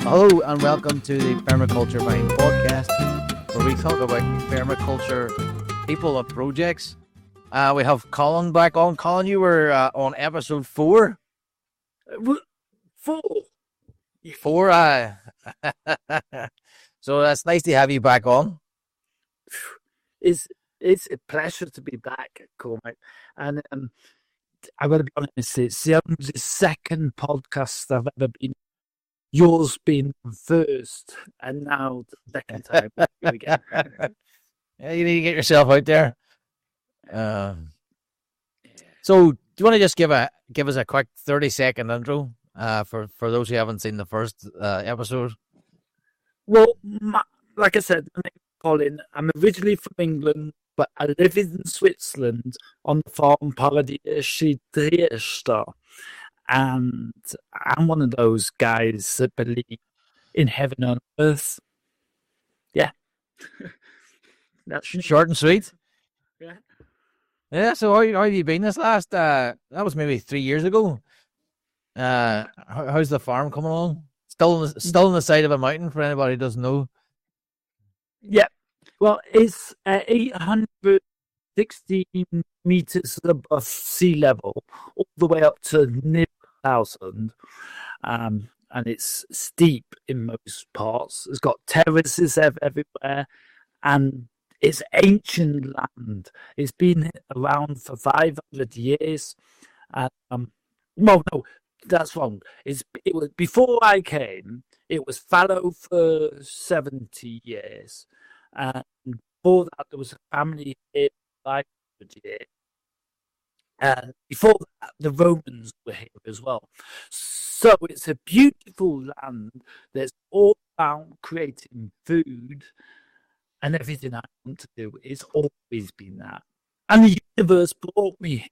Hello and welcome to the Permaculture Mind podcast, where we talk about permaculture people and projects. We have Colin back on. Colin, you were on episode 4. Four. Four. So that's nice to have you back on. It's a pleasure to be back, Cormac. And I've got to be honest, it's the only second podcast I've ever been. Yours being first, and now the second time. Here we go. Yeah, you need to get yourself out there. So, do you want to just give us a quick 30-second intro for those who haven't seen the first episode? Well, like I said, my name's Colin. I'm originally from England, but I live in Switzerland on the farm Paradieschi Triester. And I'm one of those guys that believe in heaven on earth. Yeah. That's Short and sweet. Yeah. Yeah, so how have you been this last, that was maybe 3 years ago. How's the farm coming along? Still on the side of a mountain for anybody who doesn't know. Yeah. Well, it's 816 meters above sea level, all the way up to near 1,000. And it's steep in most parts. It's got terraces everywhere, and it's ancient land. It's been around for 500 years. Well, no, that's wrong. It was before I came. It was fallow for 70 years, and before that there was a family here for 500 years. And before that, the Romans were here as well. So it's a beautiful land that's all about creating food, and everything I want to do. It's always been that. And the universe brought me here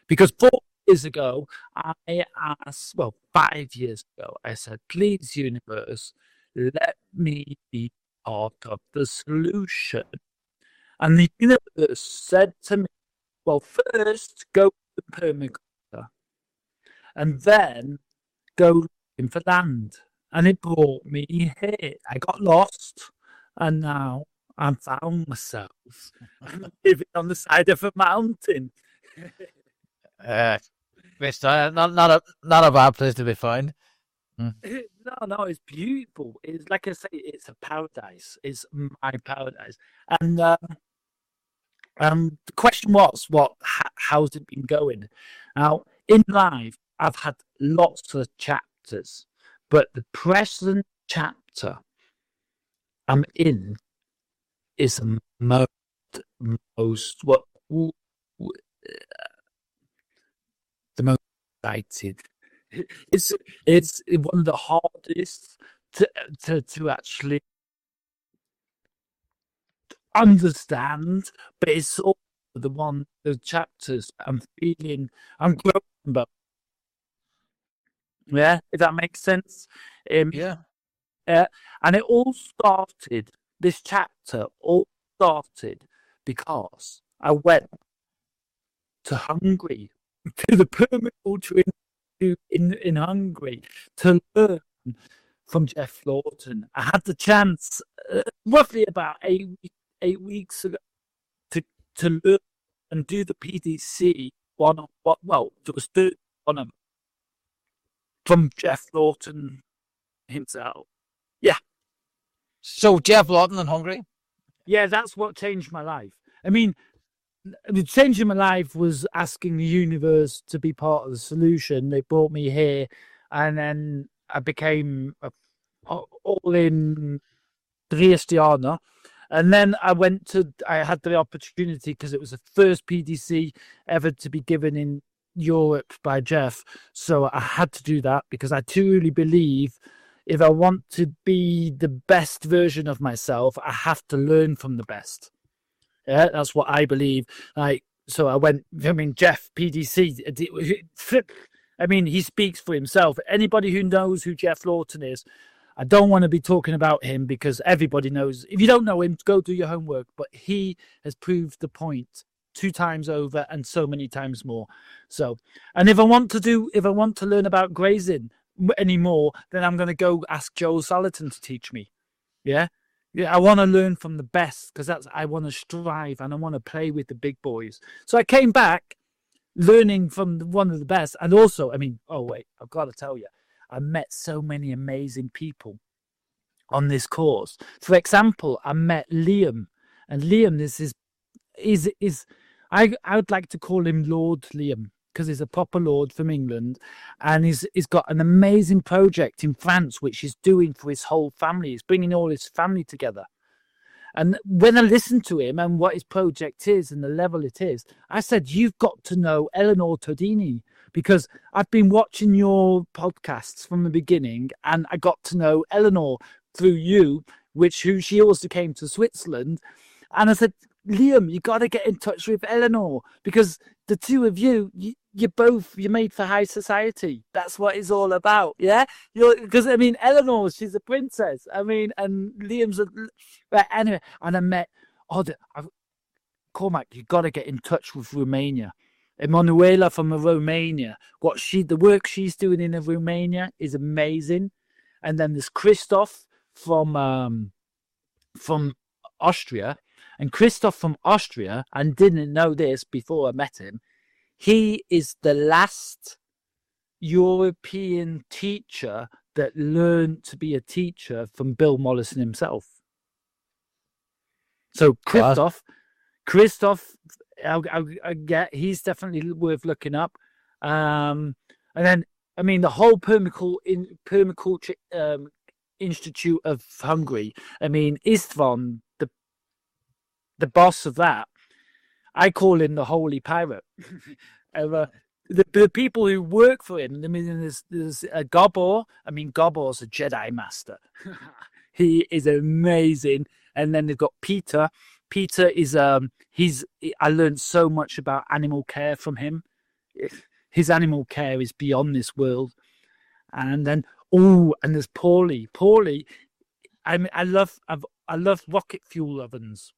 because 4 years ago, I asked, 5 years ago, I said, please, universe, let me be part of the solution. And the universe said to me, well, first go to permaculture and then go looking for land. And it brought me here. I got lost, and now I found myself living on the side of a mountain. It's not a bad place to be found. No, it's beautiful. It's like I say, it's a paradise. It's my paradise. And the question was, how's it been going? Now, in life, I've had lots of chapters, but the present chapter I'm in is the most excited. It's one of the hardest to actually understand, but it's also the chapters I'm growing about. Yeah, if that makes sense. Yeah. And it all started. This chapter all started because I went to Hungary, to the permaculture in Hungary, to learn from Jeff Lawton. I had the chance, roughly about 8 weeks ago, to learn and do the PDC there was 31 of them from Jeff Lawton himself. Yeah. So Jeff Lawton in Hungary? Yeah, that's what changed my life. I mean, the change in my life was asking the universe to be part of the solution. They brought me here, and then I became all in Triestiana. And then I had the opportunity because it was the first PDC ever to be given in Europe by Jeff. So I had to do that because I truly believe if I want to be the best version of myself, I have to learn from the best. Yeah, that's what I believe. So I went, Jeff PDC, he speaks for himself. Anybody who knows who Jeff Lawton is, I don't want to be talking about him because everybody knows. If you don't know him, go do your homework. But he has proved the point 2 times over and so many times more. So, and if I want to learn about grazing, anymore, then I'm going to go ask Joel Salatin to teach me. Yeah. Yeah, I want to learn from the best because I want to strive and I want to play with the big boys. So I came back learning from one of the best. And also, I mean, oh, wait, I've got to tell you, I met so many amazing people on this course. For example, I met Liam, and Liam is I would like to call him Lord Liam because he's a proper lord from England, and he's got an amazing project in France which he's doing for his whole family. He's bringing all his family together. And when I listened to him and what his project is and the level it is, I said, you've got to know Eleanor Todini, because I've been watching your podcasts from the beginning and I got to know Eleanor through you, who she also came to Switzerland. And I said, Liam, you got to get in touch with Eleanor because the two of you're made for high society. That's what it's all about. Yeah. Because I mean, Eleanor, she's a princess. I mean, and Liam's but anyway, and I met, Cormac, you got to get in touch with Romania. Emanuela from Romania. The work she's doing in Romania is amazing. And then there's Christoph from Austria. And Christoph from Austria, and didn't know this before I met him, he is the last European teacher that learned to be a teacher from Bill Mollison himself. So Christoph, I get, he's definitely worth looking up. And then, I mean, the whole permaculture Institute of Hungary. I mean, Istvan, the boss of that, I call him the Holy Pirate. The people who work for him, I mean, there's Gabor. I mean, Gabor's a Jedi master. He is amazing. And then they've got Peter. Peter is I learned so much about animal care from him. His animal care is beyond this world. And then and there's Paulie. Paulie, I mean, I love rocket fuel ovens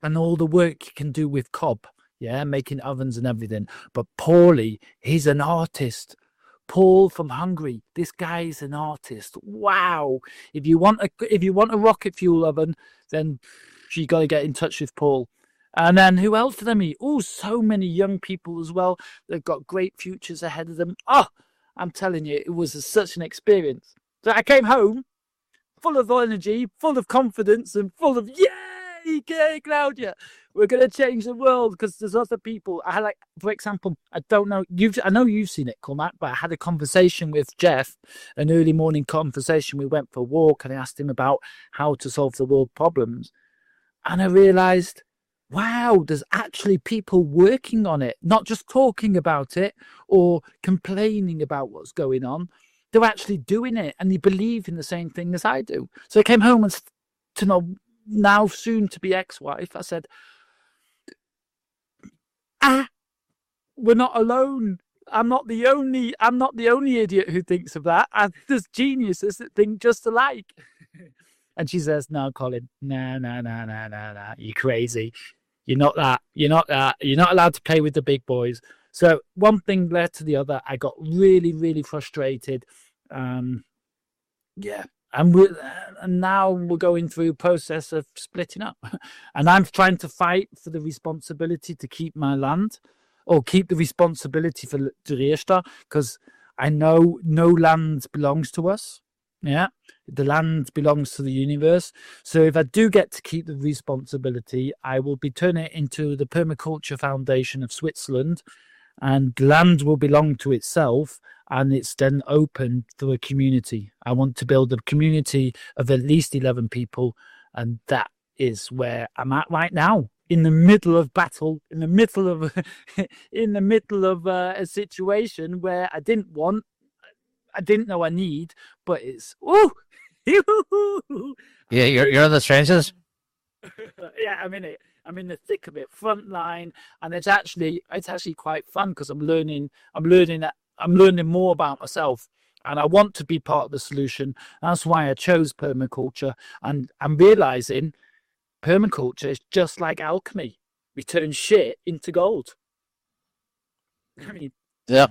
and all the work you can do with cob, yeah, making ovens and everything. But Paulie, he's an artist. Paul from Hungary, this guy is an artist. Wow! If you want a rocket fuel oven, then you got to get in touch with Paul. And then who else did I meet? Oh, so many young people as well. They've got great futures ahead of them. Oh, I'm telling you, it was such an experience. So I came home full of energy, full of confidence, and full of yay, Claudia, we're going to change the world because there's other people. I had, like, for example, I know you've seen it, Cormac, but I had a conversation with Jeff, an early morning conversation. We went for a walk and I asked him about how to solve the world problems. And I realized, wow, there's actually people working on it, not just talking about it or complaining about what's going on. They're actually doing it and they believe in the same thing as I do. So I came home and to know now soon to be ex-wife, I said, we're not alone. I'm not the only idiot who thinks of that. And there's geniuses that think just alike. And she says, no, Colin, no, you're crazy. You're not that. You're not allowed to play with the big boys. So one thing led to the other. I got really, really frustrated. And now we're going through a process of splitting up. And I'm trying to fight for the responsibility to keep my land or keep the responsibility for Dresda, because I know no land belongs to us. Yeah, the land belongs to the universe. So if I do get to keep the responsibility, I will be turning it into the Permaculture Foundation of Switzerland, and land will belong to itself, and it's then open to a community. I want to build a community of at least 11 people, and that is where I'm at right now, in the middle of battle, in the middle of a situation where I didn't know I need, but it's Yeah, you're in the trenches. Yeah, I'm in it. I'm in the thick of it, front line, and it's actually quite fun because I'm learning more about myself, and I want to be part of the solution. That's why I chose permaculture, and I'm realizing permaculture is just like alchemy. We turn shit into gold. I mean, yeah.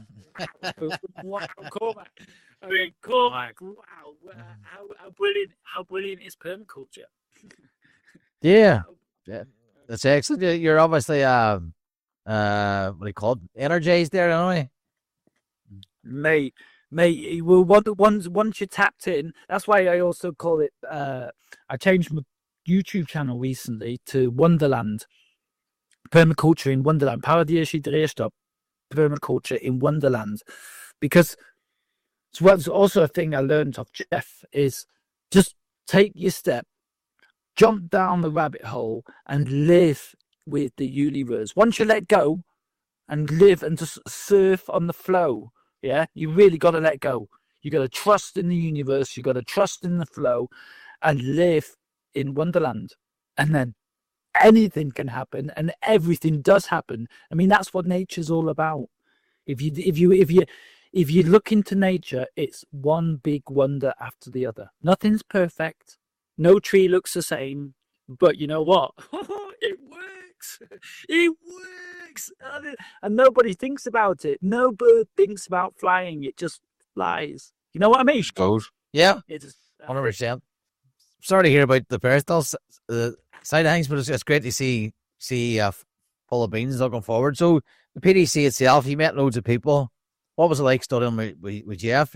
Wow, Cormac. I mean, Cormac, wow, how brilliant is permaculture? Yeah, yeah, that's excellent. You're obviously what do you call it? Energized there, anyway. Mate, well, once you're tapped in, that's why I also call it. I changed my YouTube channel recently to Wonderland, permaculture in Wonderland. Paradische Drehstopp, permaculture in Wonderland, because it's what's also a thing I learned of Jeff is just take your step, jump down the rabbit hole, and live with the universe. Once you let go and live and just surf on the flow. Yeah, you really got to let go. You got to trust in the universe. You got to trust in the flow, and live in Wonderland. And then anything can happen, and everything does happen. I mean, that's what nature's all about. If you look into nature, it's one big wonder after the other. Nothing's perfect. No tree looks the same. But you know what? It works. It works. And nobody thinks about it. No bird thinks about flying. It just flies. You know what I mean? Just goes. Yeah, It's 100%. Sorry to hear about the personal side of things, but it's great to see full of beans looking forward. So the PDC itself, you met loads of people. What was it like studying with Jeff?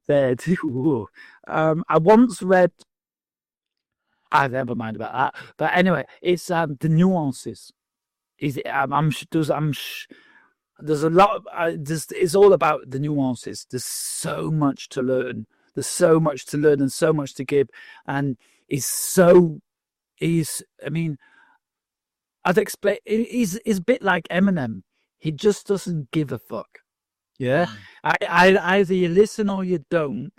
there too. I once read. Never mind about that. But anyway, it's the nuances. Is there's a lot. It's all about the nuances. There's so much to learn. There's so much to learn and so much to give. And I mean, I'd explain. He's a bit like Eminem. He just doesn't give a fuck. Yeah. Either you listen or you don't.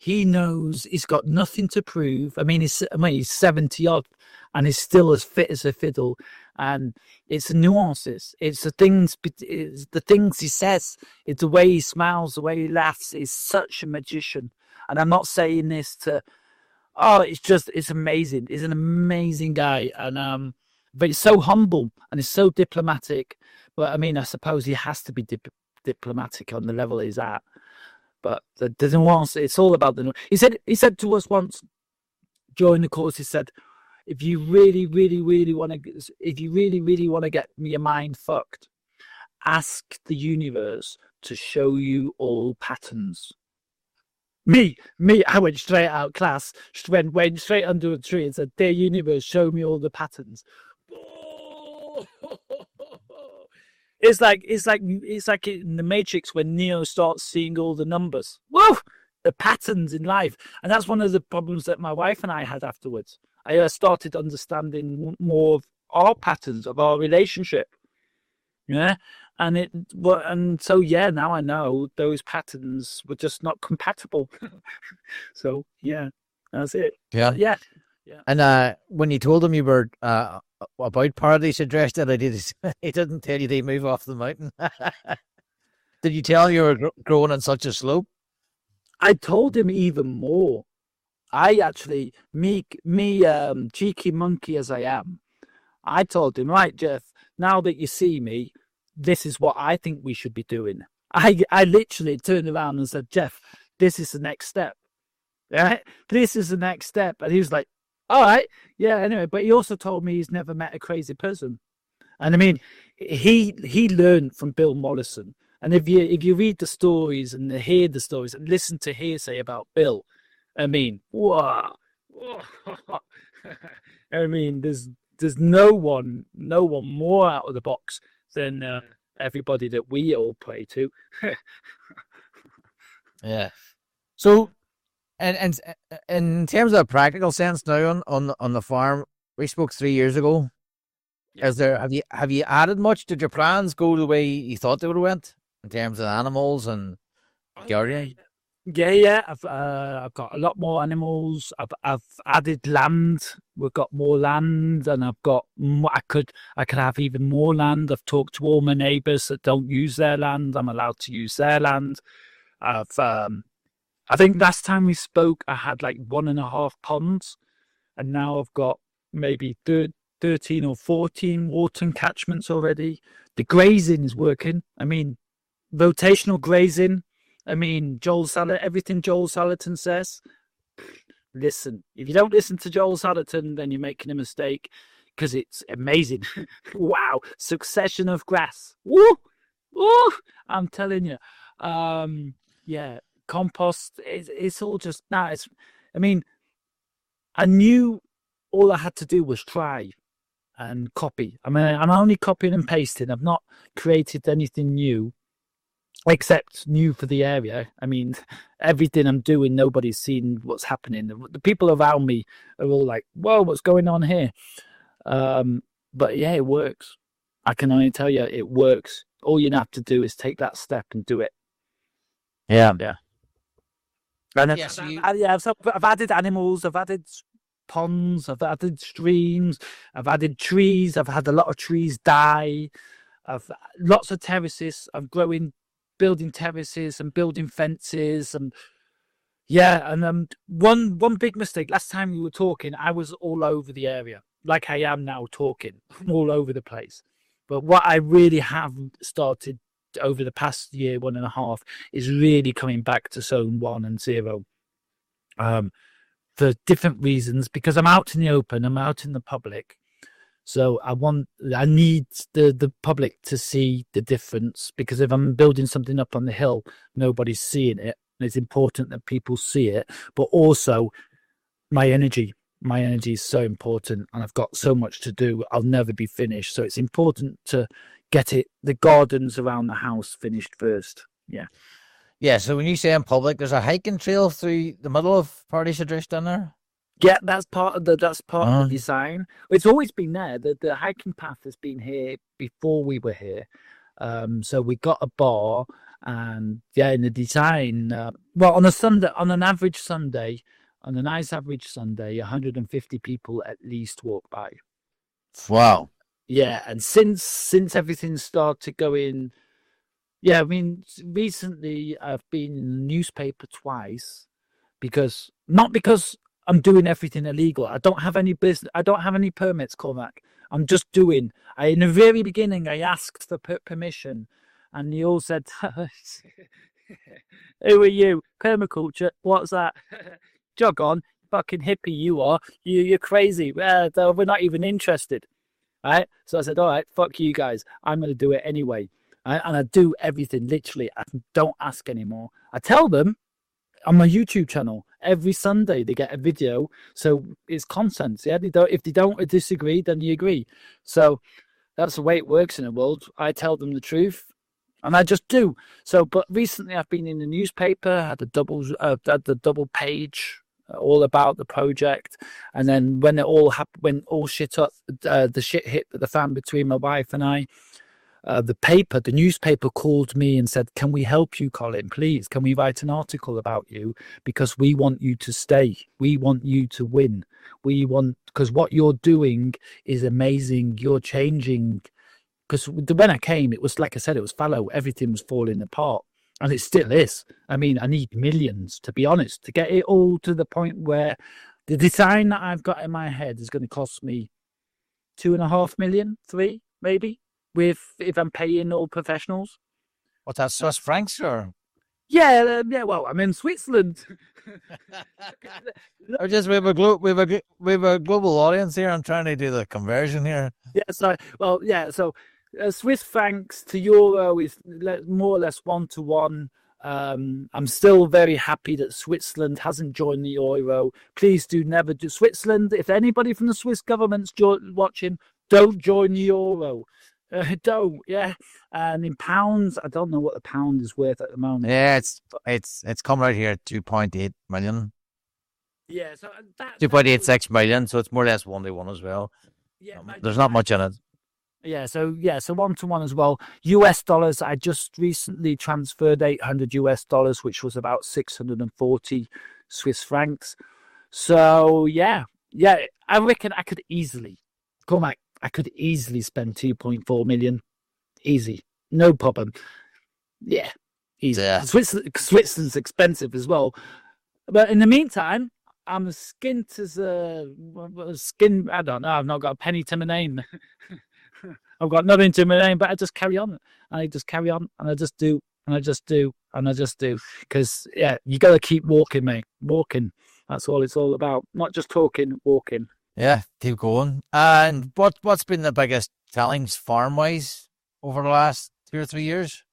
He knows he's got nothing to prove. I mean, he's 70 odd and he's still as fit as a fiddle. And it's the nuances. It's the things he says. It's the way he smiles, the way he laughs. He's such a magician. And I'm not saying this to, it's amazing. He's an amazing guy. And, but he's so humble and he's so diplomatic. But I mean, I suppose he has to be diplomatic on the level he's at. But the nuance, it's all about the nuance. He said to us once during the course, he said, if you really, really, really want to get your mind fucked, ask the universe to show you all patterns. Me, I went straight out of class, went straight under a tree and said, dear universe, show me all the patterns. It's like in the Matrix when Neo starts seeing all the numbers. Whoa, the patterns in life, and that's one of the problems that my wife and I had afterwards. I started understanding more of our patterns of our relationship. Yeah, and so now I know those patterns were just not compatible. So yeah, that's it. Yeah. Yeah. And when you told him you were about Paradise Address, he didn't tell you they move off the mountain. Did you tell him you were growing on such a slope? I told him even more. I actually, me, cheeky monkey as I am, I told him, right, Jeff, now that you see me, this is what I think we should be doing. I literally turned around and said, Jeff, this is the next step. Right? This is the next step. And he was like, all right, yeah, anyway. But he also told me he's never met a crazy person. And I mean, he learned from Bill Mollison. And if you read the stories and hear the stories and listen to hearsay about Bill, I mean, wow. I mean, there's no one more out of the box than everybody that we all pray to. Yeah. So, and in terms of a practical sense now on the farm, we spoke 3 years ago. Is there have you added much? Did your plans go the way you thought they would have went in terms of animals and gardening? Yeah. I've got a lot more animals. I've added land. We've got more land, and I've got I could have even more land. I've talked to all my neighbours that don't use their land. I'm allowed to use their land. I think last time we spoke, I had like 1.5 ponds, and now I've got maybe 13 or 14 water catchments already. The grazing is working. I mean, rotational grazing I mean, everything Joel Salatin says, listen. If you don't listen to Joel Salatin, then you're making a mistake because it's amazing. Wow. Succession of grass. Woo! Woo! I'm telling you. Yeah. Compost, it's all just, I mean, I knew all I had to do was try and copy. I mean, I'm only copying and pasting. I've not created anything new, except new for the area. I mean, everything I'm doing, nobody's seen what's happening. The people around me are all like, whoa, what's going on here? But yeah, it works. I can only tell you, it works. All you have to do is take that step and do it. Yeah. And Yes, I've added animals, I've added ponds, I've added streams, I've added trees, I've had a lot of trees die, I've lots of terraces, I'm building terraces and building fences, and one big mistake. Last time we were talking, I was all over the area, like I am now talking, all over the place. But what I really have started over the past year, 1.5, is really coming back to zone 1 and 0. For different reasons, because I'm out in the open, I'm out in the public. So I need the public to see the difference, because if I'm building something up on the hill, nobody's seeing it. And it's important that people see it, but also my energy is so important, and I've got so much to do. I'll never be finished. So it's important to get the gardens around the house finished first. Yeah. So when you say in public, there's a hiking trail through the middle of Paradise Drift in there. Yeah, that's part of the design. It's always been there. The hiking path has been here before we were here. So we got a bar, and in the design. Well, on a nice average Sunday, 150 people at least walk by. Wow. Yeah, and since everything started going, I mean, recently I've been in the newspaper twice, not because I'm doing everything illegal. I don't have any business. I don't have any permits, Cormac. I'm just doing. In the very beginning, I asked for permission, and they all said, "Who are you? Permaculture? What's that? Jog on, fucking hippie you are. You're crazy. We're not even interested." Right? So I said, all right, fuck you guys. I'm going to do it anyway. Right? And I do everything, literally. I don't ask anymore. I tell them on my YouTube channel, every Sunday they get a video. So it's content. Yeah, if they don't disagree, then you agree. So that's the way it works in the world. I tell them the truth, and I just do. So, but recently I've been in the newspaper, had the double page, all about the project. And then when it all happened, when all shit up, the shit hit the fan between my wife and I, the newspaper called me and said, "Can we help you, Colin? Please, can we write an article about you? Because we want you to stay. We want you to win. Because what you're doing is amazing. You're changing." Because when I came, it was, like I said, it was fallow. Everything was falling apart. And it still is. I mean, I need millions, to be honest, to get it all to the point where the design that I've got in my head is going to cost me 2.5 million, 3 maybe, if I'm paying all professionals. What's that, Swiss francs or? Yeah. Well, I'm in Switzerland. Or just we have a global audience here. I'm trying to do the conversion here. So Swiss francs to euro is more or less 1-to-1. I'm still very happy that Switzerland hasn't joined the euro. Please do never do Switzerland. If anybody from the Swiss government's watching, don't join the euro. Don't. Yeah. And in pounds, I don't know what the pound is worth at the moment. Yeah, it's come right here at 2.8 million. Yeah, so 2.86 million. So it's more or less 1-to-1 as well. Yeah, there's not much in it. So 1-to-1 as well. US dollars, I just recently transferred $800, which was about 640 Swiss francs. So I reckon I could easily, Cormac, spend 2.4 million. Easy. No problem. Yeah. Easy. Yeah. Switzerland's expensive as well. But in the meantime, I'm as skint as a skin. I don't know. I've not got a penny to my name. I've got nothing to my name, but I just carry on. And I just carry on, and I just do, and I just do, and I just do because you got to keep walking, mate. Walking. That's all it's all about. Not just talking, walking. Yeah, keep going. And what's been the biggest challenge farm wise over the last 2 or 3 years?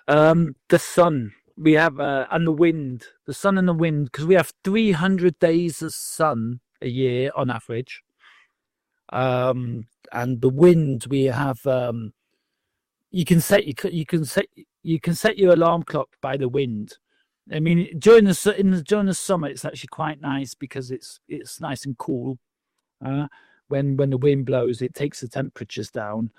The sun we have, and the wind. The sun and the wind, because we have 300 days of sun a year on average. And the wind we have. You can set your alarm clock by the wind. I mean, during the summer, it's actually quite nice because it's nice and cool. When the wind blows, it takes the temperatures down.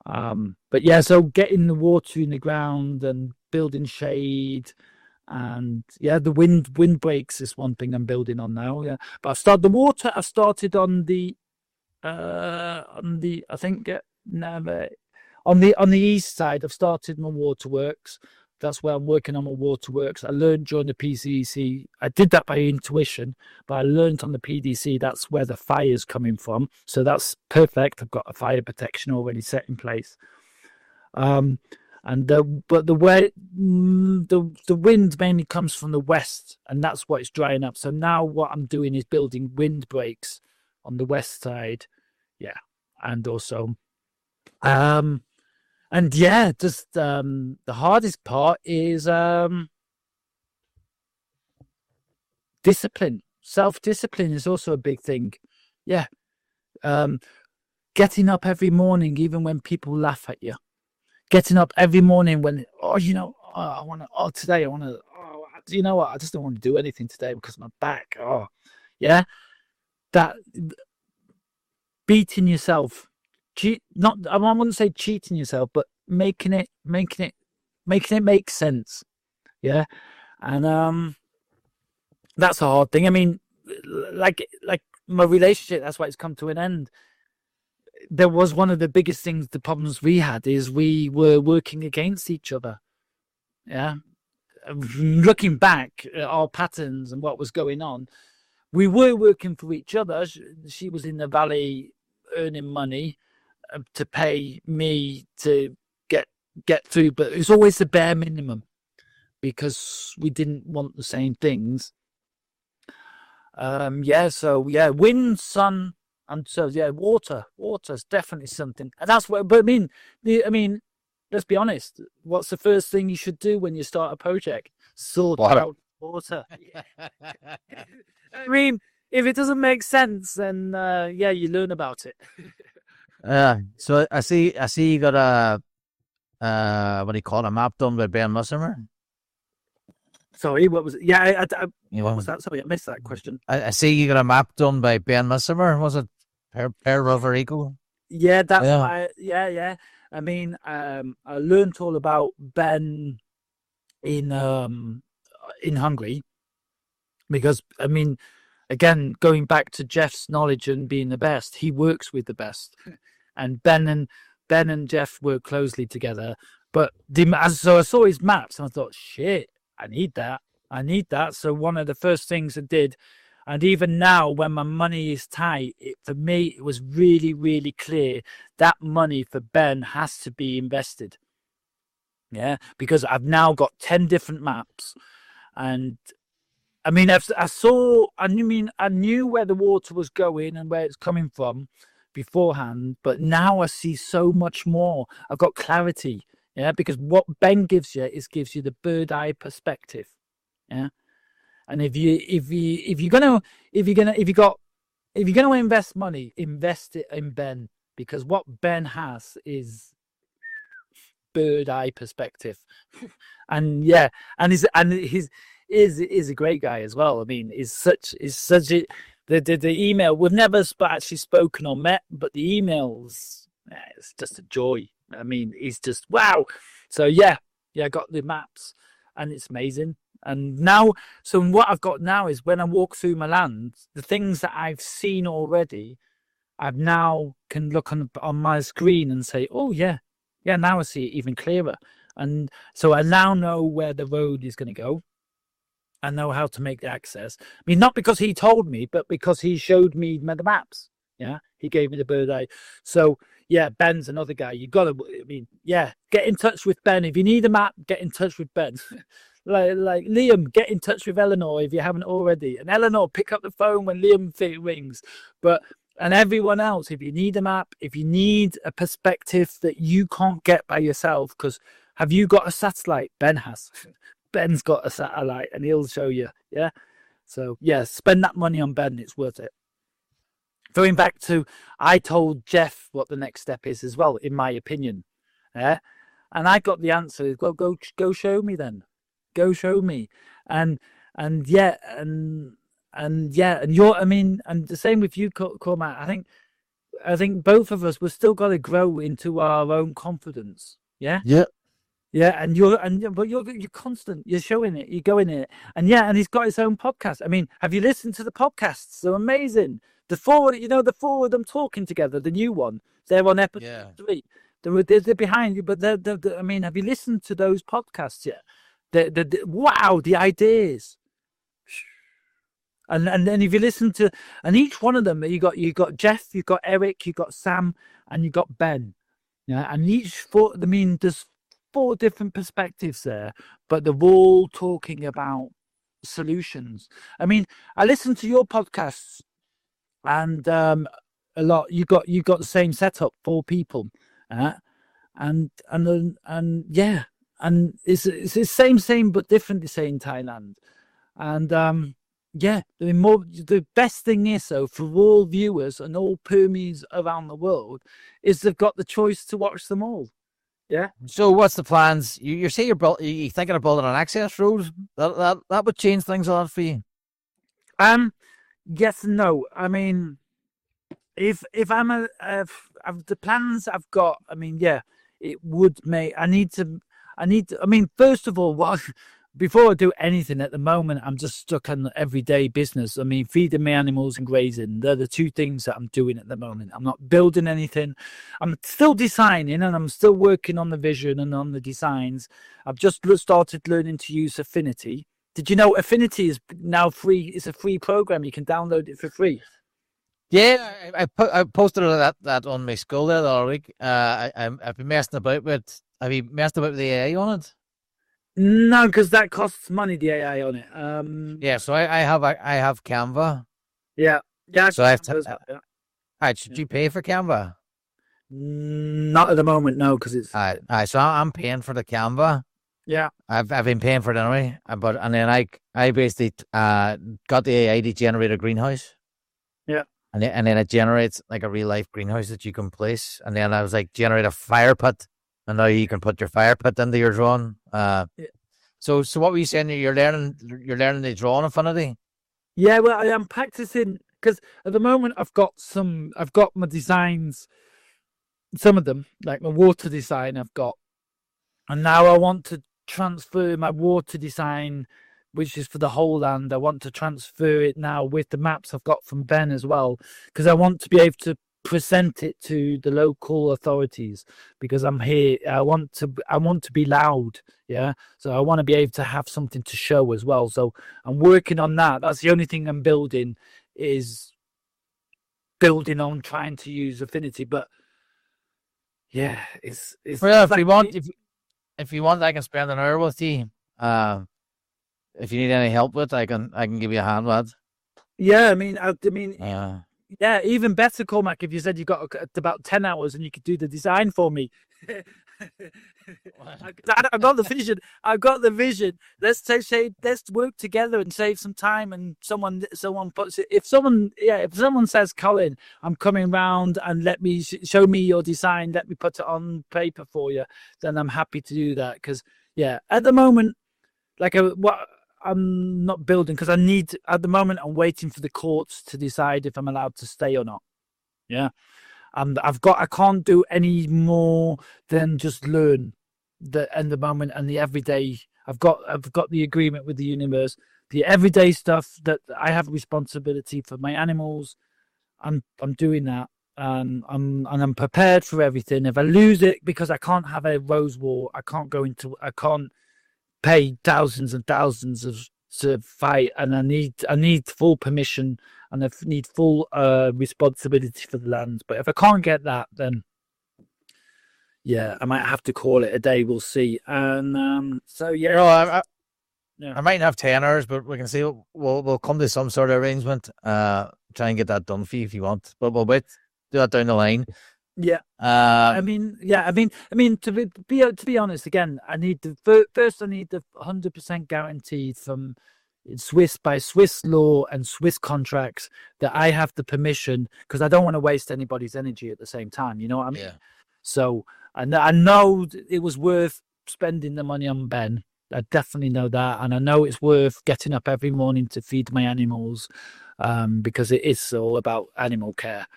But yeah, so getting the water in the ground and building shade, and yeah, the wind breaks is one thing I'm building on now. Yeah, but I've started the water. I've started on the I think never on the east side. I've started my waterworks. That's where I'm working on my waterworks. I learned during the PDC. I did that by intuition, but I learned on the PDC that's where the fire's coming from. So that's perfect. I've got a fire protection already set in place. But the way the wind mainly comes from the west, and that's what it's drying up. So now what I'm doing is building windbreaks on the west side. Yeah, and also, and yeah, just the hardest part is discipline. Self-discipline is also a big thing. Yeah. Getting up every morning, even when people laugh at you. Getting up every morning when, today I want to, you know what? I just don't want to do anything today because my back. Oh, yeah. That beating yourself. I wouldn't say cheating yourself, but making it make sense. Yeah. And that's a hard thing. I mean, like my relationship, that's why it's come to an end. There was one of the biggest things, the problems we had is we were working against each other. Yeah. Looking back at our patterns and what was going on, we were working for each other. She was in the valley earning money to pay me to get through, but it was always the bare minimum because we didn't want the same things. Wind, sun, and so water's definitely something, and that's what. But I mean, let's be honest. What's the first thing you should do when you start a project? Sort out water. I mean, if it doesn't make sense, then you learn about it. So I see you got a what do you call it, a map done by Ben Musselmer? Sorry, what was it? Yeah, what was that? Sorry, I missed that question. I see you got a map done by Ben Musselmer. Was it Per River Eagle? Yeah, that's why. Yeah. I mean, I learned all about Ben in Hungary because I mean, again, going back to Jeff's knowledge and being the best, he works with the best, and Ben and Jeff work closely together. But so I saw his maps and I thought, shit, I need that. So one of the first things I did, and even now when my money is tight, for me, it was really, really clear that money for Ben has to be invested. Yeah, because I've now got 10 different maps. And I mean, I knew where the water was going and where it's coming from beforehand, but now I see so much more. I've got clarity. Yeah, because what Ben gives you the bird eye perspective. Yeah, and if you're gonna invest money, invest it in Ben, because what Ben has is bird eye perspective, and he's a great guy as well. I mean, he's such the email. We've never actually spoken or met, but the emails, it's just a joy. I mean, he's just wow. So I got the maps, and it's amazing. And now, so what I've got now is when I walk through my land, the things that I've seen already, I've now can look on my screen and say, oh yeah, now I see it even clearer. And so I now know where the road is going to go. I know how to make the access. I mean, not because he told me, but because he showed me the maps. Yeah, he gave me the bird eye. So yeah, Ben's another guy. You got to, I mean, yeah, get in touch with Ben. If you need a map, get in touch with Ben. like Liam, get in touch with Eleanor if you haven't already. And Eleanor, pick up the phone when Liam rings. And everyone else, if you need a map, if you need a perspective that you can't get by yourself, because have you got a satellite? Ben has. Ben's got a satellite and he'll show you. Yeah. So, yeah, spend that money on Ben. It's worth it. Going back to, I told Jeff what the next step is as well, in my opinion. Yeah. And I got the answer. Well, go show me then. Go show me. And you're, and the same with you, Cormac. I think both of us, we're still got to grow into our own confidence. Yeah. Yeah. Yeah, but you're constant. You're showing it. You're going it, and he's got his own podcast. I mean, have you listened to the podcasts? They're amazing. The four of them talking together. The new one. They're on episode 3. They're behind you, but they're. I mean, have you listened to those podcasts yet? Wow, the ideas. And then if you listen to, and each one of them, you got Jeff, you got Eric, you got Sam, and you got Ben. Yeah, and there's 4 different perspectives there, but they're all talking about solutions. I mean, I listen to your podcasts, and a lot. You got the same setup, 4 people, and it's the same but different. They say in Thailand, and the best thing is, though, for all viewers and all Permies around the world, is they've got the choice to watch them all. Yeah. So what's the plans? You say you're thinking of building an access road? That would change things a lot for you. Yes and no. I mean, if the plans I've got, I mean, yeah, it would make. I need to. I mean, first of all, before I do anything at the moment, I'm just stuck on everyday business. I mean, feeding my animals and grazing. They're the 2 things that I'm doing at the moment. I'm not building anything. I'm still designing and I'm still working on the vision and on the designs. I've just started learning to use Affinity. Did you know Affinity is now free? It's a free program. You can download it for free. Yeah, I posted that on my school there the other week. I've been messing about with. Have you messed about with the AI on it? No, because that costs money. The AI on it. Yeah, so I have Canva. Yeah. So I have to. Alright, should you pay for Canva? Not at the moment, no, because it's. Alright, so I'm paying for the Canva. Yeah. I've been paying for it anyway, and then I basically got the AI to generate a greenhouse. Yeah. And then it generates like a real life greenhouse that you can place, and then I was like, generate a fire pit. And now you can put your fire pit into your drawing. So what were you saying? You're learning the drawing Affinity? Yeah, well, I am practicing because at the moment I've got my designs, some of them, like my water design I've got. And now I want to transfer my water design, which is for the whole land. I want to transfer it now with the maps I've got from Ben as well, because I want to be able to present it to the local authorities, because I'm here. I want to be loud. Yeah. So I want to be able to have something to show as well. So I'm working on that. That's the only thing I'm building on trying to use Affinity. But yeah, it's well, if you want, I can spend an hour with you. If you need any help with, I can give you a hand, lad. Yeah, I mean, yeah, even better, Cormac, if you said you got about 10 hours and you could do the design for me. I've got the vision. Let's work together and save some time. And someone puts it. If someone says, Colin, I'm coming round and let me show me your design. Let me put it on paper for you. Then I'm happy to do that. Because at the moment, I'm not building because at the moment I'm waiting for the courts to decide if I'm allowed to stay or not. Yeah. And I can't do any more than just learn at the moment and the everyday. I've got the agreement with the universe, the everyday stuff that I have responsibility for my animals. I'm doing that. And I'm prepared for everything. If I lose it because I can't have a rose war, I can't pay thousands and thousands to fight, and I need full permission and I need full responsibility for the land. But if I can't get that, then yeah, I might have to call it a day. We'll see. And so You yeah, know, yeah, I might have tenors, but we can see. We'll come to some sort of arrangement. Try and get that done for you if you want, but we'll wait. Do that down the line. yeah. Uh, I mean, yeah. To be honest, again, I need the first. I need the 100% guarantee from Swiss law and Swiss contracts that I have the permission, because I don't want to waste anybody's energy at the same time. You know what I mean? yeah. So I know it was worth spending the money on Ben. I definitely know that, and I know it's worth getting up every morning to feed my animals, because it is all about animal care,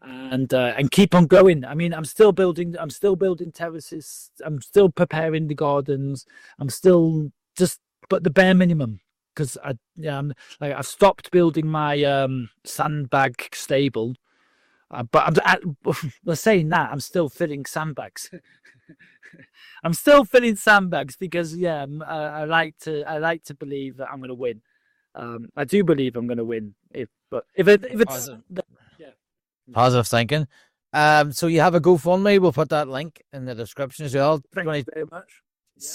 and keep on going. I mean, I'm still building. I'm still building terraces. I'm still preparing the gardens. I'm still just, but the bare minimum, because like I've stopped building my sandbag stable, but we're saying that I'm still filling sandbags. I'm still filling sandbags because I like to believe that I'm going to win. I do believe I'm going to win. If it's Positive, yeah, positive thinking. So you have a GoFundMe. We'll put that link in the description as well. thank You you want very much.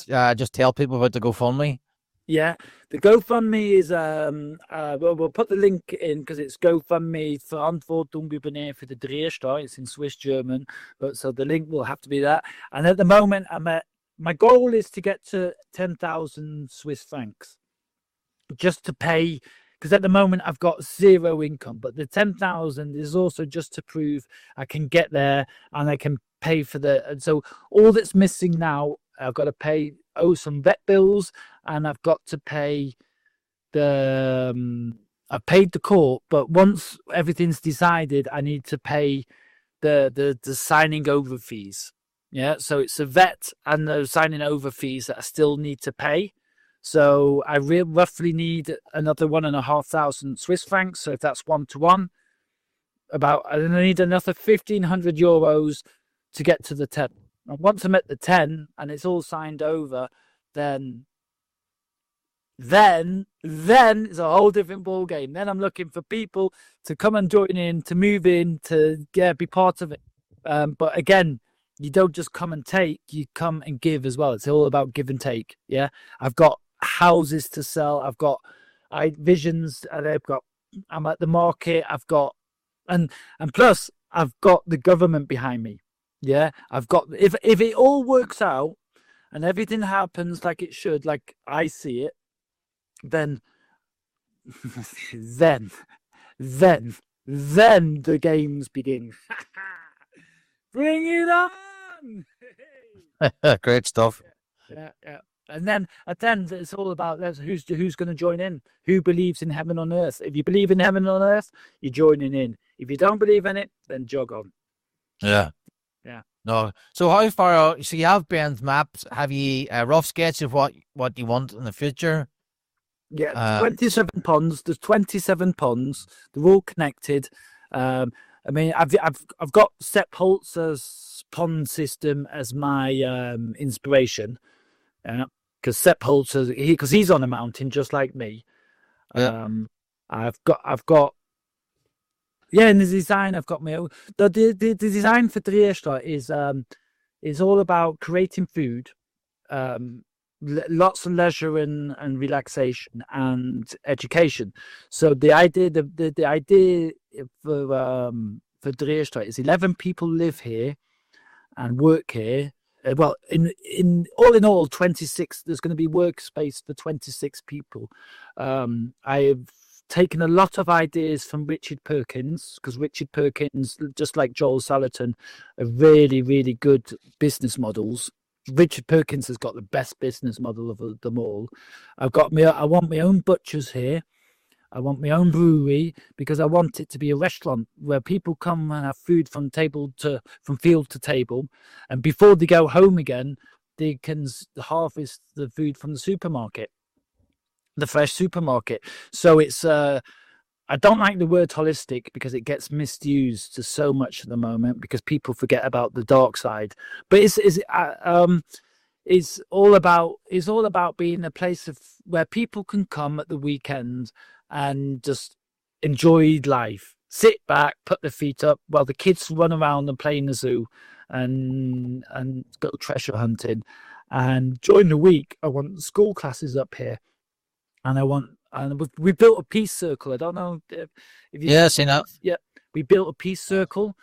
to just tell people about the GoFundMe? Yeah, the GoFundMe is we'll put the link in because it's GoFundMe Verantwortung übernehmen für die Drehsteuer. It's in Swiss German, but so the link will have to be that. And at the moment, my goal is to get to 10,000 Swiss francs just to pay, because at the moment I've got zero income. But the 10,000 is also just to prove I can get there and I can pay for and so all that's missing now, I've got to owe some vet bills, and I've got to pay I paid the court, but once everything's decided, I need to pay the signing over fees. Yeah, so it's a vet and the signing over fees that I still need to pay. So I roughly need another 1,500 Swiss francs. So if that's 1 to 1, I need another 1,500 euros to get to the 10. And once I'm at the 10 and it's all signed over, then it's a whole different ball game. Then I'm looking for people to come and join in, to move in, to be part of it. But again, you don't just come and take; you come and give as well. It's all about give and take. Yeah, I've got houses to sell. I've got visions, and I'm at the market. I've got and plus I've got the government behind me. Yeah, I've got if it all works out and everything happens like it should, like I see it, then then then the games begin. Bring it on! Great stuff. Yeah, yeah. And then it's all about who's going to join in, who believes in heaven on earth. If you believe in heaven on earth, you're joining in. If you don't believe in it, then jog on. Yeah. Yeah. No. So how far out? So you have Ben's maps. Have you a rough sketch of what you want in the future? Yeah, 27 ponds. There's 27 ponds. They're all connected. I mean, I've got Sepp Holzer's pond system as my inspiration. Because Sepp Holzer, because he's on a mountain just like me. Yeah. I've got in the design I've got my own. The design for Trieste is all about creating food, lots of leisure and relaxation and education. So the idea for Trieste is 11 people live here and work here. Well, in all 26. There's going to be workspace for 26 people. I've taken a lot of ideas from Richard Perkins, because Richard Perkins, just like Joel Salatin, are really, really good business models. Richard Perkins has got the best business model of them all. I want my own butchers here. I want my own brewery, because I want it to be a restaurant where people come and have food from field to table, and before they go home again, they can harvest the food from the supermarket, the fresh supermarket. So it's I don't like the word holistic because it gets misused to so much at the moment, because people forget about the dark side. But it's all about being a place where people can come at the weekend and just enjoy life, sit back, put their feet up while the kids run around and play in the zoo, and go treasure hunting. And during the week, I want school classes up here, and we built a peace circle. I don't know if you Yeah, seen that. yeah, we built a peace circle.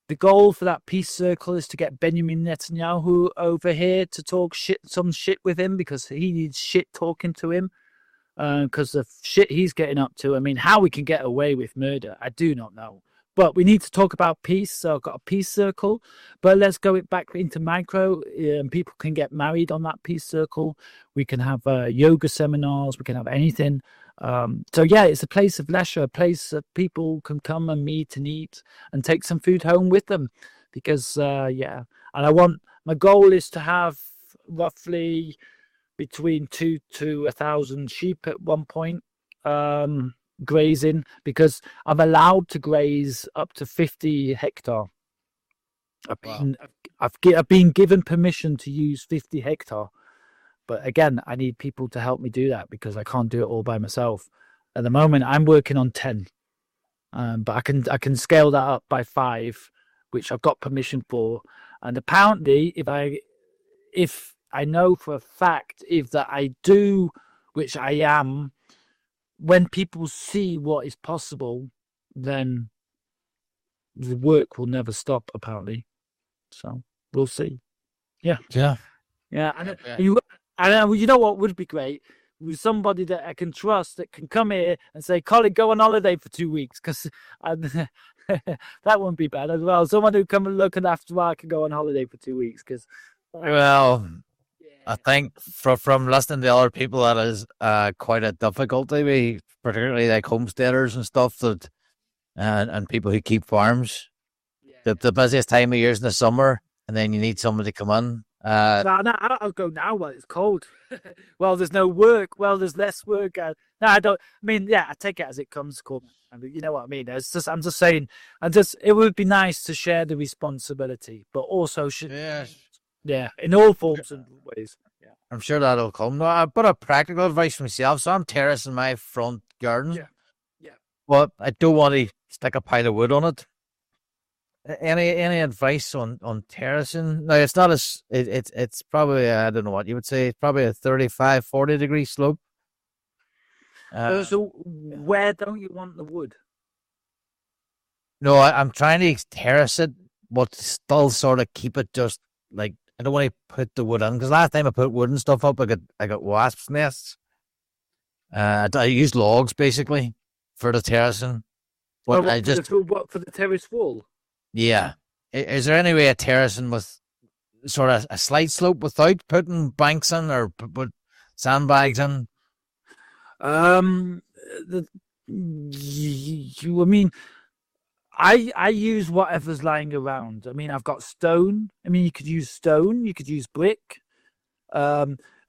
The goal for that peace circle is to get Benjamin Netanyahu over here to talk some shit with him, because he needs shit talking to him, because the shit he's getting up to. I mean, how we can get away with murder, I do not know. But we need to talk about peace. So I've got a peace circle. But let's go back into micro. People can get married on that peace circle. We can have yoga seminars. We can have anything. So yeah, it's a place of leisure, a place that people can come and meet and eat and take some food home with them. Because and my goal is to have roughly between 2 to 1,000 sheep at one point. Grazing, because I'm allowed to graze up to 50 hectare. I've been given permission to use 50 hectare, but again, I need people to help me do that, because I can't do it all by myself. At the moment, I'm working on 10, but I can scale that up by 5, which I've got permission for. And apparently, if I know for a fact, if that I do, which I am, when people see what is possible, then the work will never stop, apparently. So we'll see. Yeah. And you know what would be great? With somebody that I can trust, that can come here and say, Colin, go on holiday for 2 weeks, because that wouldn't be bad as well. Someone who come and look after I can go on holiday for 2 weeks, because I think from listening to other people, that is quite a difficulty, particularly like homesteaders and stuff, that and people who keep farms. The busiest time of year is in the summer, and then you need someone to come in. I'll go now while it's cold. Well, there's no work. Well, there's less work. No, I don't. I mean, yeah, I take it as it comes. Cool. I mean, you know what I mean. I'm just saying. It would be nice to share the responsibility, but also in all forms and ways. Yeah, I'm sure that'll come. No, I've got a practical advice for myself. So I'm terracing my front garden. Yeah. But I don't want to stick a pile of wood on it. Any advice on terracing? No, it's not it's probably, I don't know what you would say. It's probably a 35-40 degree slope. So where don't you want the wood? No, I'm trying to terrace it, but still sort of keep it just like, I don't want to put the wood in, because last time I put wood and stuff up, I got wasps' nests. I used logs basically for the terracing. But for the terrace wall? Yeah. Is there any way of terracing with sort of a slight slope without putting banks in, or put sandbags in? I mean, I use whatever's lying around. I mean, I've got stone. I mean, you could use stone. You could use brick. I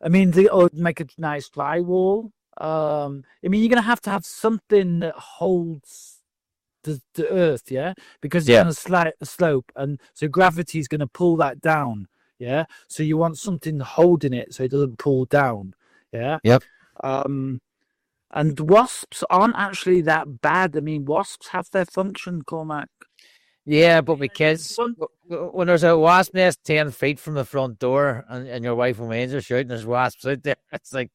mean, or make a nice drywall. I mean, you're gonna have something that holds the earth, yeah, because it's gonna slope, and so gravity is gonna pull that down, yeah. So you want something holding it so it doesn't pull down, yeah. Yep. And wasps aren't actually that bad. I mean, wasps have their function, Cormac. Yeah, but because when there's a wasp nest 10 feet from the front door, and your wife and mates are shooting, there's wasps out there, it's like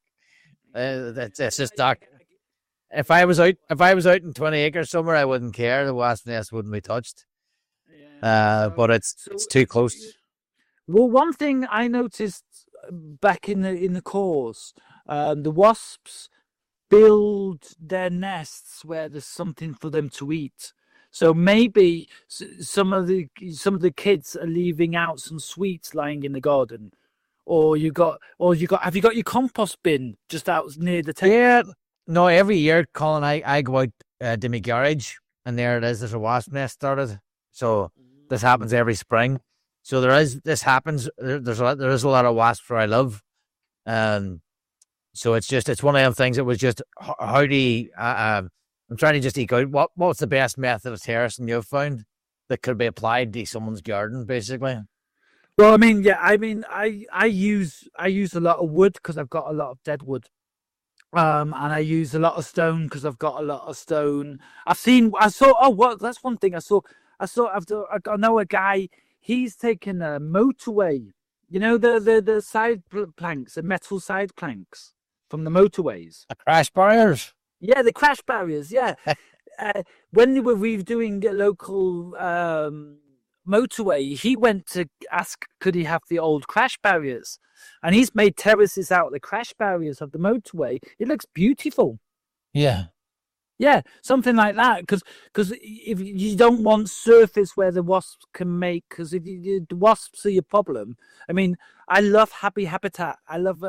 it's just dark. If I was out in 20 acres somewhere, I wouldn't care. The wasp nest wouldn't be touched. But it's too close. Well, one thing I noticed back in the course, the wasps build their nests where there's something for them to eat. So maybe some of the kids are leaving out some sweets lying in the garden, or have you got your compost bin just out near the table? Yeah. No, every year, Colin, I go out to my garage, and there it is. There's a wasp nest started. So this happens every spring. So this happens. There is a lot of wasps where I live, so it's one of them things that was just how do you, I'm trying to just eke out what's the best method of terracing you've found that could be applied to someone's garden, basically. Well, I mean, I use a lot of wood because I've got a lot of dead wood. And I use a lot of stone because I've got a lot of stone. That's one thing I know a guy, he's taken a motorway. You know the side planks, the metal side planks from the motorways. A crash barriers. Yeah, the crash barriers. Yeah, when they were redoing the local motorway, he went to ask could he have the old crash barriers, and he's made terraces out of the crash barriers of the motorway. It looks beautiful. Yeah. Yeah, something like that. Because if you don't want surface where the wasps can make, because if the wasps are your problem. I mean, I love happy habitat. I love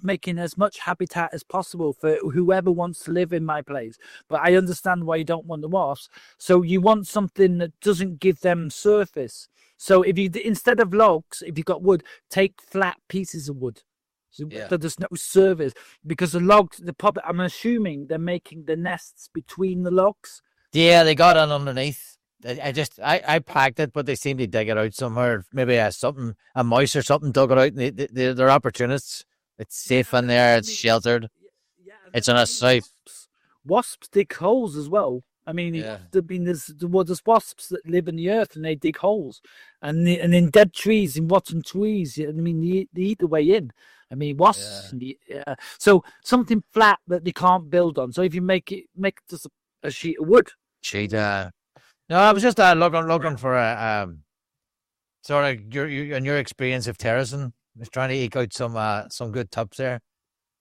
making as much habitat as possible for whoever wants to live in my place. But I understand why you don't want the wasps. So you want something that doesn't give them surface. So if you, instead of logs, if you've got wood, take flat pieces of wood. So there's no surface, because the logs, I'm assuming they're making the nests between the logs. Yeah, they got on underneath. I packed it, but they seem to dig it out somewhere. Maybe a mouse or something dug it out. And they're opportunists. It's safe in there. It's sheltered. It's on a site. Wasps dig holes as well. I mean, there's wasps that live in the earth and they dig holes, and in dead trees, in rotten trees. I mean, they eat the way in. I mean, wasps. Yeah. So something flat that they can't build on. So if you make just a sheet of wood. No, I was just looking for a sort of your experience of terracing. I was trying to eke out some good tips there.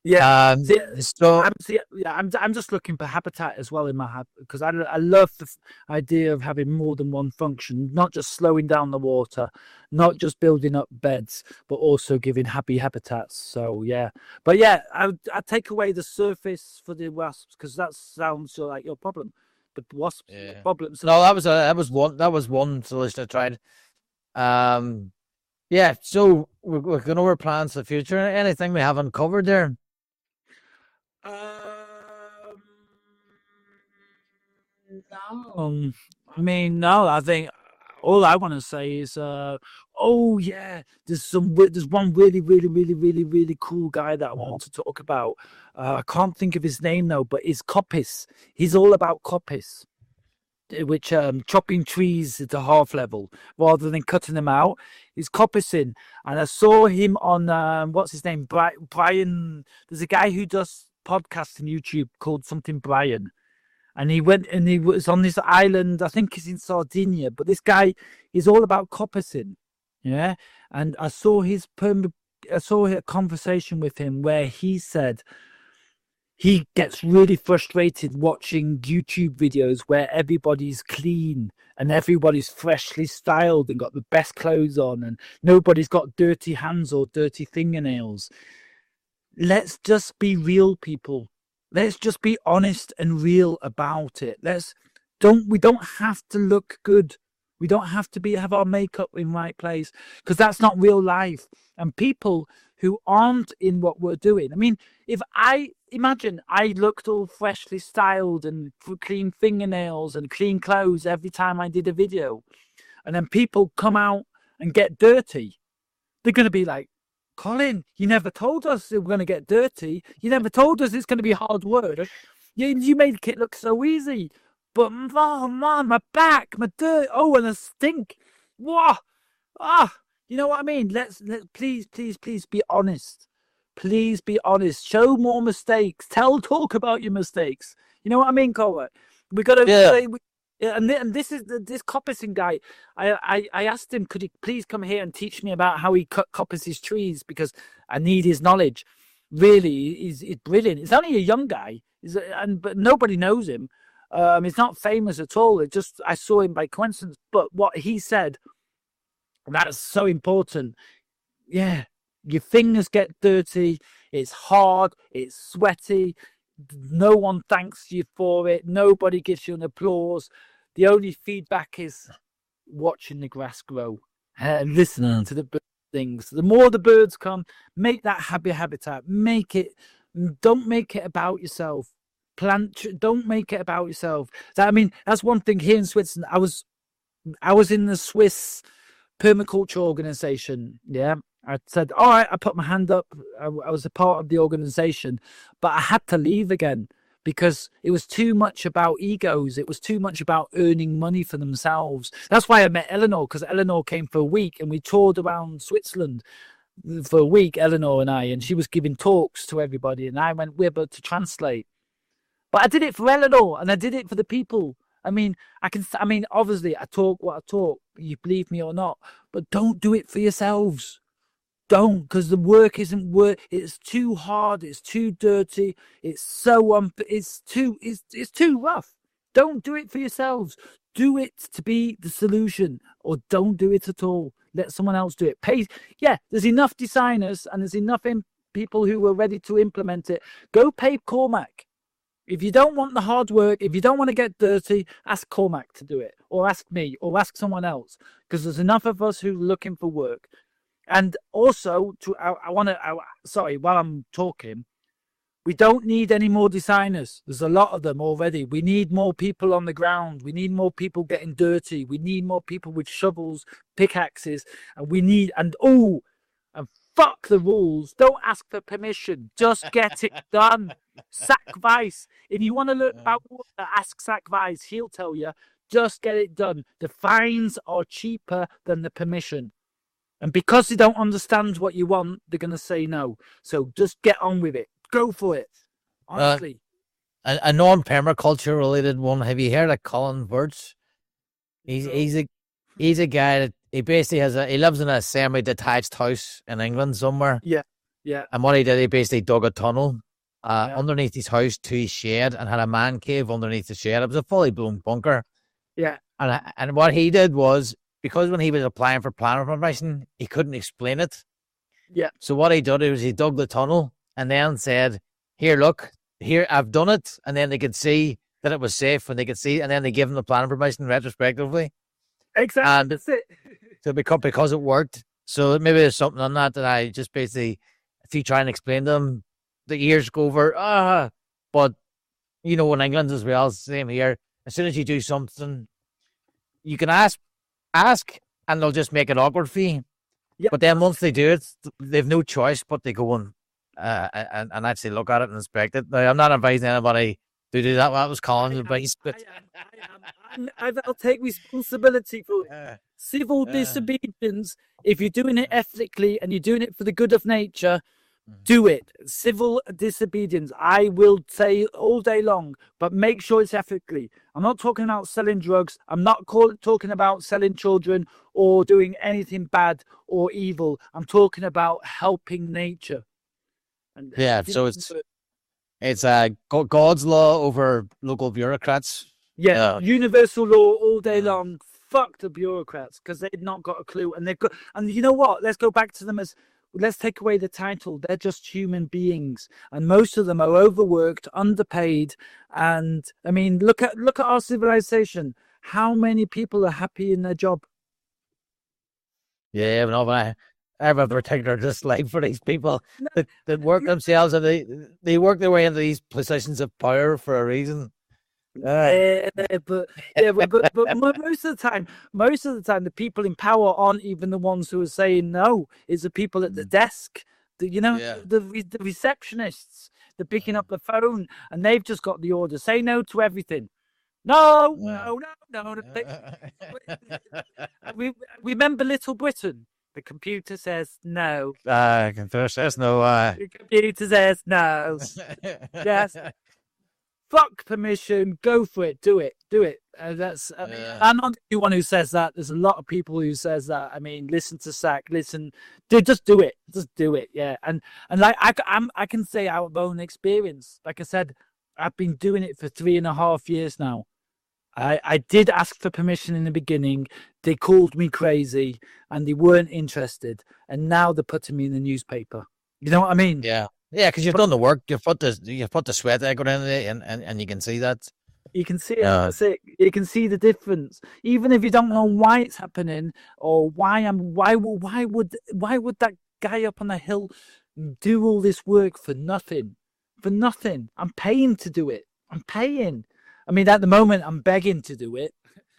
Yeah. I'm just looking for habitat as well in my because I love the idea of having more than one function, not just slowing down the water, not just building up beds, but also giving happy habitats. So yeah, but yeah, I take away the surface for the wasps, because that sounds like your problem. But wasps problems. No, that was one solution I tried. Yeah. So we're going over plans for the future. Anything we haven't covered there? No. I mean, no. I think all I want to say is, oh yeah, there's one really, really, really, really, really cool guy that I want to talk about. I can't think of his name though, but it's coppice. He's all about coppice, which chopping trees at the half level rather than cutting them out. He's coppicing, and I saw him on what's his name, Brian. There's a guy who does podcasts on YouTube called something Brian, and he was on this island. I think he's in Sardinia, but this guy is all about coppicing. Yeah, and I saw a conversation with him where he said he gets really frustrated watching YouTube videos where everybody's clean and everybody's freshly styled and got the best clothes on, and nobody's got dirty hands or dirty fingernails. Let's just be real, people. Let's just be honest and real about it. We don't have to look good. We don't have to have our makeup in right place, because that's not real life. And people who aren't in what we're doing. I mean, if I looked all freshly styled and clean fingernails and clean clothes every time I did a video, and then people come out and get dirty, they're going to be like, Colin, you never told us we're going to get dirty. You never told us it's going to be hard work. You made it look so easy. But, oh, man, my back, my dirt, and a stink. Whoa. You know what I mean? Let's please be honest. Please be honest. Show more mistakes. Talk about your mistakes. You know what I mean, Colin? We got to say... And this is this coppicing guy. I asked him, could he please come here and teach me about how he coppices trees, because I need his knowledge. Really, he's brilliant. He's only a young guy, but nobody knows him. He's not famous at all. I saw him by coincidence. But what he said, that's so important. Yeah, your fingers get dirty. It's hard. It's sweaty. No one thanks you for it. Nobody gives you an applause. The only feedback is watching the grass grow and listening to the bird things. The more the birds come, make that happy habitat. Don't make it about yourself. Don't make it about yourself. That's one thing here in Switzerland. I was in the Swiss permaculture organization. Yeah. I said, all right, I put my hand up. I was a part of the organization, but I had to leave again because it was too much about egos. It was too much about earning money for themselves. That's why I met Eleanor, because Eleanor came for a week and we toured around Switzerland for a week, Eleanor and I, and she was giving talks to everybody, and I went with her to translate. But I did it for Eleanor, and I did it for the people. I mean, obviously, I talk what I talk. You believe me or not, but don't do it for yourselves. Don't, because the work isn't work. It's too hard. It's too dirty. It's so it's too rough. Don't do it for yourselves. Do it to be the solution, or don't do it at all. Let someone else do it. Pay. Yeah, there's enough designers and there's enough people who are ready to implement it. Go pay Cormac. If you don't want the hard work, if you don't want to get dirty, ask Cormac to do it, or ask me, or ask someone else, because there's enough of us who are looking for work. And also, while I'm talking, we don't need any more designers. There's a lot of them already. We need more people on the ground. We need more people getting dirty. We need more people with shovels, pickaxes, and fuck the rules. Don't ask for permission. Just get it done. Sack Vice. If you want to learn about water, ask Sack Vice. He'll tell you. Just get it done. The fines are cheaper than the permission. And because they don't understand what you want, they're going to say no. So just get on with it. Go for it. Honestly. A non-permaculture related one. Have you heard of Colin Crawshaw? He's a guy that he basically he lives in a semi-detached house in England somewhere. Yeah. And what he did, he basically dug a tunnel underneath his house to his shed and had a man cave underneath the shed. It was a fully blown bunker. Yeah. And what he did was, because when he was applying for planning permission, he couldn't explain it. Yeah. So what he did was he dug the tunnel and then said, "Here, look, here, I've done it." And then they could see that it was safe, and they could see, and then they give him the planning permission retrospectively. Exactly. And that's it. So because it worked. So maybe there's something on that I just basically, if you try and explain to them, the ears go over, but in England as well, same here. As soon as you do something, you can ask, and they'll just make it awkward for you. Yep. But then once they do it, they've no choice but they go and actually look at it and inspect it. Now, I'm not advising anybody to do that. That was Colin's advice. But I'll take responsibility for it. Civil disobedience, if you're doing it ethically and you're doing it for the good of nature, do it. Civil disobedience, I will say all day long, but make sure it's ethically. I'm not talking about selling drugs. I'm not talking about selling children or doing anything bad or evil. I'm talking about helping nature. And so it's God's law over local bureaucrats. Yeah, universal law all day long. Fuck the bureaucrats, because they've not got a clue, and you know what? Let's go back to them let's take away the title. They're just human beings, and most of them are overworked, underpaid, and I mean, look at our civilization. How many people are happy in their job? Yeah, no, but I have a particular dislike for these people that work themselves, and they work their way into these positions of power for a reason. But most of the time, the people in power aren't even the ones who are saying no. It's the people at the desk, the receptionists. They're picking up the phone, and they've just got the order: say no to everything. No. Remember Little Britain? The computer says no. Computer says no. The computer says no. Yes. Fuck permission, go for it, do it. I'm not the one who says that. There's a lot of people who says that. I mean, listen to Sack, just do it, yeah. And like I can say out of own experience, like I said, I've been doing it for 3.5 years now. I did ask for permission in the beginning. They called me crazy, and they weren't interested. And now they're putting me in the newspaper. You know what I mean? Yeah. Yeah, because you've done the work. You've put the sweat equity into it, and you can see that. You can see it. That's it. You can see the difference, even if you don't know why it's happening or why would that guy up on the hill do all this work for nothing? For nothing. I'm paying to do it. I'm paying. I mean, at the moment, I'm begging to do it,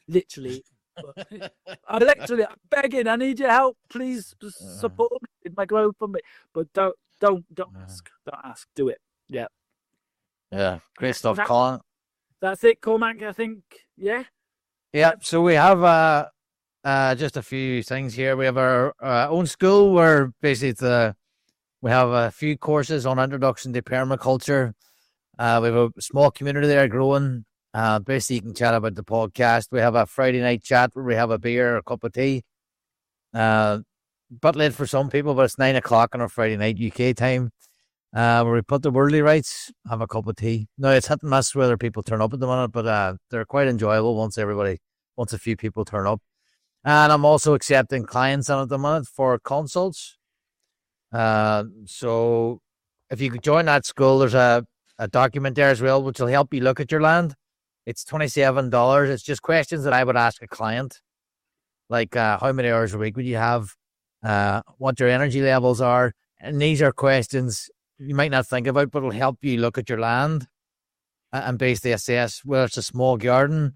literally. I'm begging. I need your help. Please support me in my growth. But don't ask. Do it. Yeah. Yeah, great stuff, That- Colin. That's it, Cormac. I think. Yeah. Yeah, so we have just a few things here. We have our own school where basically we have a few courses on introduction to permaculture. We have a small community there growing. Basically, you can chat about the podcast. We have a Friday night chat where we have a beer, a cup of tea. But late for some people, but it's 9 o'clock on a Friday night UK time. Where we put the worldly rights, have a cup of tea. Now it's hit and miss whether people turn up at the minute, but they're quite enjoyable once a few people turn up. And I'm also accepting clients on at the minute for consults. So if you could join that school, there's a document there as well, which will help you look at your land. It's $27. It's just questions that I would ask a client, like how many hours a week would you have, what your energy levels are, and these are questions you might not think about, but it'll help you look at your land and basically assess whether it's a small garden.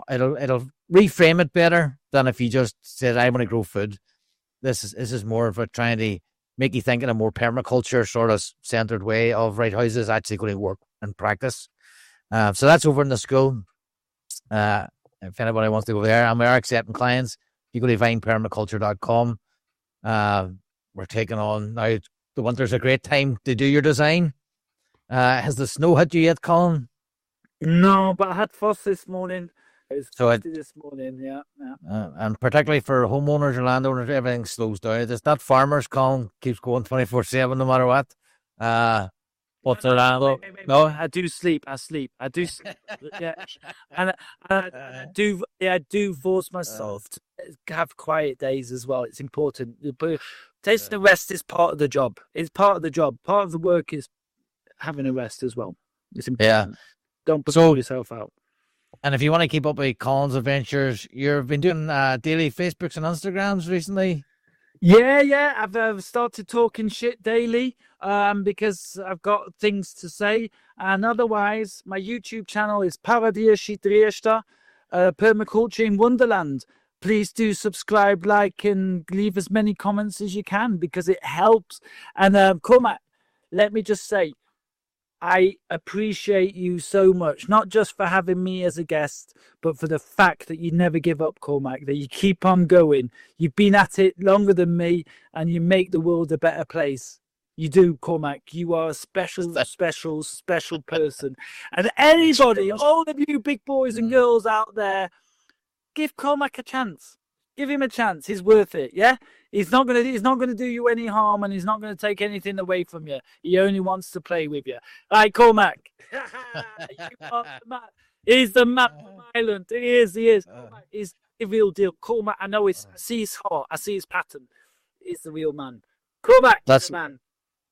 It'll reframe it better than if you just said, I want to grow food. This is more of a trying to make you think in a more permaculture sort of centered way of right, how is this actually going to work in practice? So that's over in the school. If anybody wants to go there, and we are accepting clients, you go to vinepermaculture.com. We're taking on now. The winter's a great time to do your design. Has the snow hit you yet, Colin? No, but I had frost this morning. So This morning, yeah. And particularly for homeowners or landowners, everything slows down. It's not farmers. Colin keeps going 24/7 no matter what. What's around? No, I do sleep. I sleep. I do. Yeah, and I do. Yeah, I do force myself to have quiet days as well. It's important. But taking a rest is part of the job. It's part of the job. Part of the work is having a rest as well. It's important. Yeah. Don't put yourself out. And if you want to keep up with Colin's adventures, you've been doing daily Facebooks and Instagrams recently. Yeah. I've started talking shit daily because I've got things to say. And otherwise, my YouTube channel is Paradia Shitriesta, Permaculture in Wonderland. Please do subscribe, like, and leave as many comments as you can because it helps. And Cormac, let me just say, I appreciate you so much, not just for having me as a guest, but for the fact that you never give up, Cormac, that you keep on going. You've been at it longer than me and you make the world a better place. You do, Cormac. You are a special person. And anybody, all of you big boys and girls out there, give Cormac a chance. Give him a chance. He's worth it. Yeah, he's not gonna do you any harm, and he's not gonna take anything away from you. He only wants to play with you. All right, Cormac. You are the man. He's the map of Ireland. He is. Cormac is the real deal. Cormac. I know. I see his heart. I see his pattern. He's the real man. Cormac. That's the man.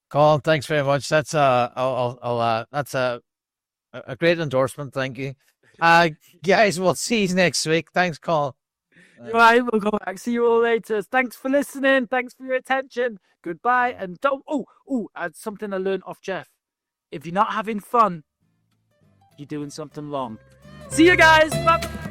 Colin, thanks very much. That's that's a great endorsement. Thank you. Guys, we'll see you next week. Thanks, Colin. Right, we'll go back. See you all later. Thanks for listening. Thanks for your attention. Goodbye. And don't. Something I learned off Jeff. If you're not having fun, you're doing something wrong. See you guys. Bye.